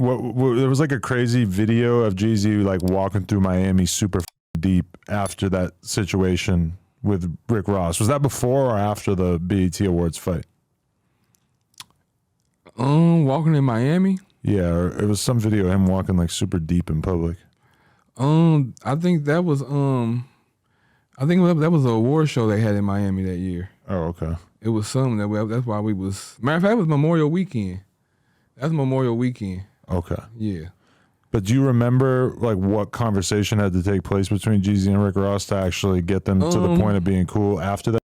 There was like a crazy video of Jeezy like walking through Miami super deep after that situation with Rick Ross. Was that before or after the BET Awards fight? Walking in Miami. Yeah, or it was some video of him walking like super deep in public. I think that was that was an award show they had in Miami that year. Oh, okay. It was something that's why we was. Matter of fact, it was Memorial Weekend. That's Memorial Weekend. Okay. Yeah. But do you remember like what conversation had to take place between Jeezy and Rick Ross to actually get them to the point of being cool after that?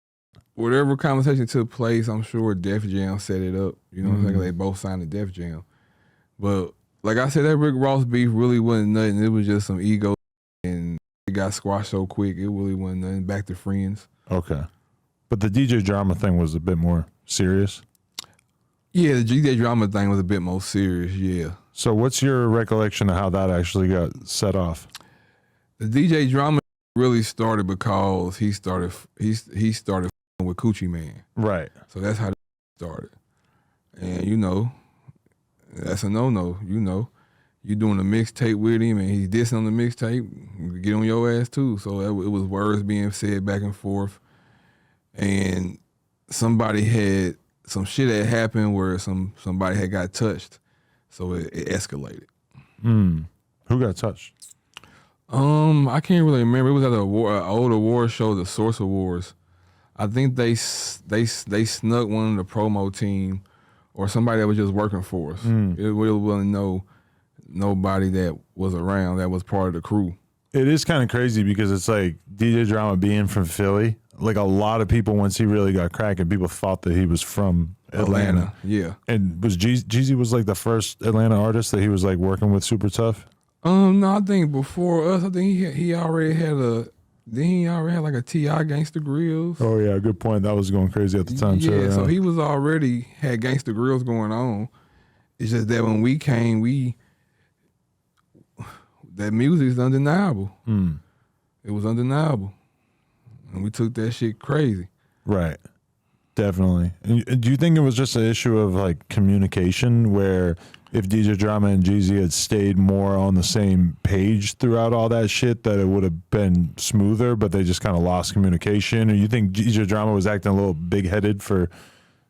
Whatever conversation took place, I'm sure Def Jam set it up. You know what I'm saying? They both signed to Def Jam. But like I said, that Rick Ross beef really wasn't nothing. It was just some ego, and it got squashed so quick. It really wasn't nothing. Back to friends. Okay. But the DJ drama thing was a bit more serious? Yeah, the DJ drama thing was a bit more serious, yeah. So what's your recollection of how that actually got set off? The DJ drama really started because he started with Coochie Man. Right. So that's how it started. And you know, that's a no-no, you know. You doing a mixtape with him and he's dissing on the mixtape, get on your ass too. So it was words being said back and forth. And somebody had, some shit had happened where somebody had got touched. So it escalated. Who got touched? I can't really remember. It was at an old award show, the Source Awards. I think they snuck one of the promo team or somebody that was just working for us. It really wasn't nobody that was around that was part of the crew. It is kind of crazy because it's like DJ Drama being from Philly. Like a lot of people, once he really got cracking, people thought that he was from Atlanta. Yeah. And was Jeezy was like the first Atlanta artist that he was like working with super tough? No, I think before us, I think he already had like a T.I. Gangsta Grills. Oh yeah, good point. That was going crazy at the time too. Yeah, so he was already had Gangsta Grills going on. It's just that when we came, that music is undeniable. It was undeniable. And we took that shit crazy. Right. Definitely. And do you think it was just an issue of like communication where if DJ Drama and Jeezy had stayed more on the same page throughout all that shit that it would have been smoother, but they just kind of lost communication? Or you think DJ Drama was acting a little big-headed for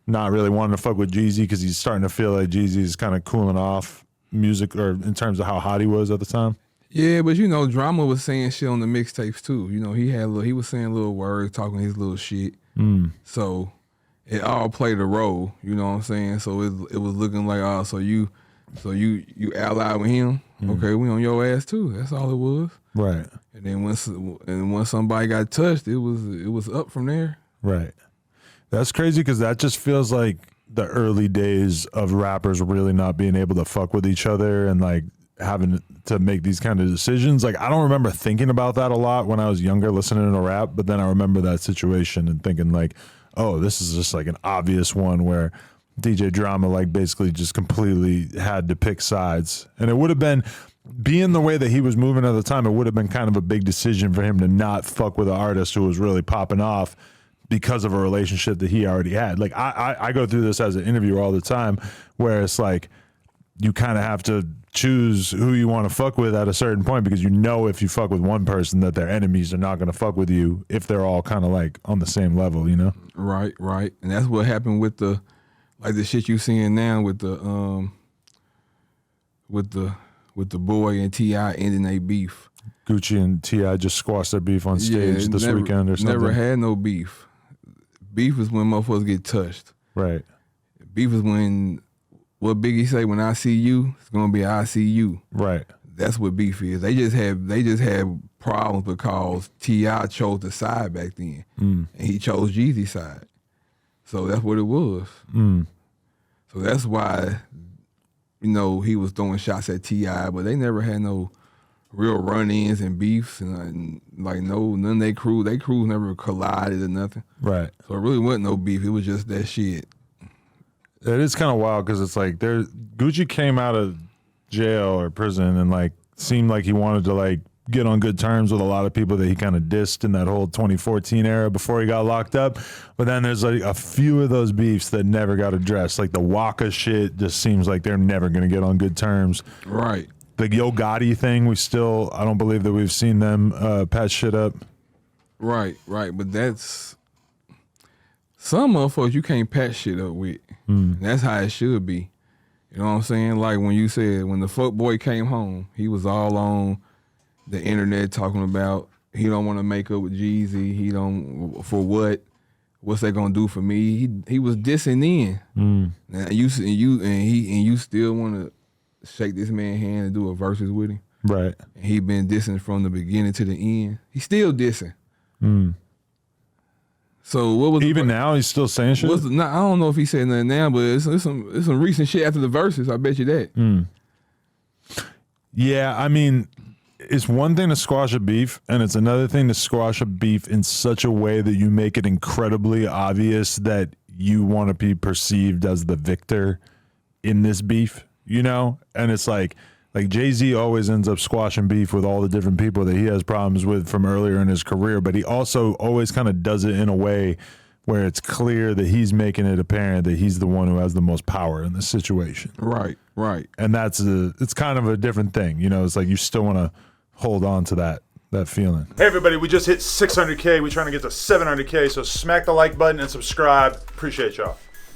not really wanting to fuck with Jeezy because he's starting to feel like Jeezy's kind of cooling off music or in terms of how hot he was at the time? Yeah, but you know, Drama was saying shit on the mixtapes too. You know, he was saying little words, talking his little shit. So it all played a role. You know what I'm saying? So it was looking like, oh, so you allied with him? Okay, we on your ass too. That's all it was. Right. And then once somebody got touched, it was up from there. Right. That's crazy because that just feels like the early days of rappers really not being able to fuck with each other and like having to make these kind of decisions. Like I don't remember thinking about that a lot when I was younger listening to rap, but then I remember that situation and thinking like, oh, this is just like an obvious one where DJ Drama like basically just completely had to pick sides. And it would have been, being the way that he was moving at the time, it would have been kind of a big decision for him to not fuck with an artist who was really popping off because of a relationship that he already had. Like I go through this as an interviewer all the time where it's like you kind of have to choose who you want to fuck with at a certain point because you know if you fuck with one person that their enemies are not going to fuck with you if they're all kind of like on the same level, you know? Right. And that's what happened with the shit you seeing now with the Boy and T.I. ending their beef. Gucci and T.I. just squashed their beef on stage this weekend or something. Never had no beef. Beef is when motherfuckers get touched. Right. Beef is when, what Biggie say, when I see you, it's gonna be I see you. Right. That's what beef is. They just had problems because T.I. chose the side back then. And he chose Jeezy's side. So that's what it was. So that's why, you know, he was throwing shots at T.I., but they never had no real run-ins and beefs and like none of their crews never collided or nothing. Right. So it really wasn't no beef. It was just that shit. It is kind of wild because it's like Gucci came out of jail or prison and like seemed like he wanted to like get on good terms with a lot of people that he kind of dissed in that whole 2014 era before he got locked up. But then there's like a few of those beefs that never got addressed. Like the Waka shit just seems like they're never going to get on good terms. Right. The Yo Gotti thing, I don't believe that we've seen them patch shit up. Right. But that's some motherfuckers you can't patch shit up with. That's how it should be. You know what I'm saying? Like when you said when the fuck boy came home, he was all on the internet talking about he don't want to make up with Jeezy. He don't for what? What's that gonna do for me? He was dissing in. Now you still want to shake this man's hand and do a versus with him. Right. And he been dissing from the beginning to the end. He's still dissing. So what was even now? He's still saying shit. I don't know if he said nothing now, but it's some recent shit after the verses. I bet you that. Yeah, I mean, it's one thing to squash a beef, and it's another thing to squash a beef in such a way that you make it incredibly obvious that you want to be perceived as the victor in this beef. You know, and it's like Jay-Z always ends up squashing beef with all the different people that he has problems with from earlier in his career, but he also always kind of does it in a way where it's clear that he's making it apparent that he's the one who has the most power in this situation. Right. And it's kind of a different thing. You know, it's like you still want to hold on to that feeling. Hey everybody, we just hit 600K. We're trying to get to 700K, so smack the like button and subscribe. Appreciate y'all.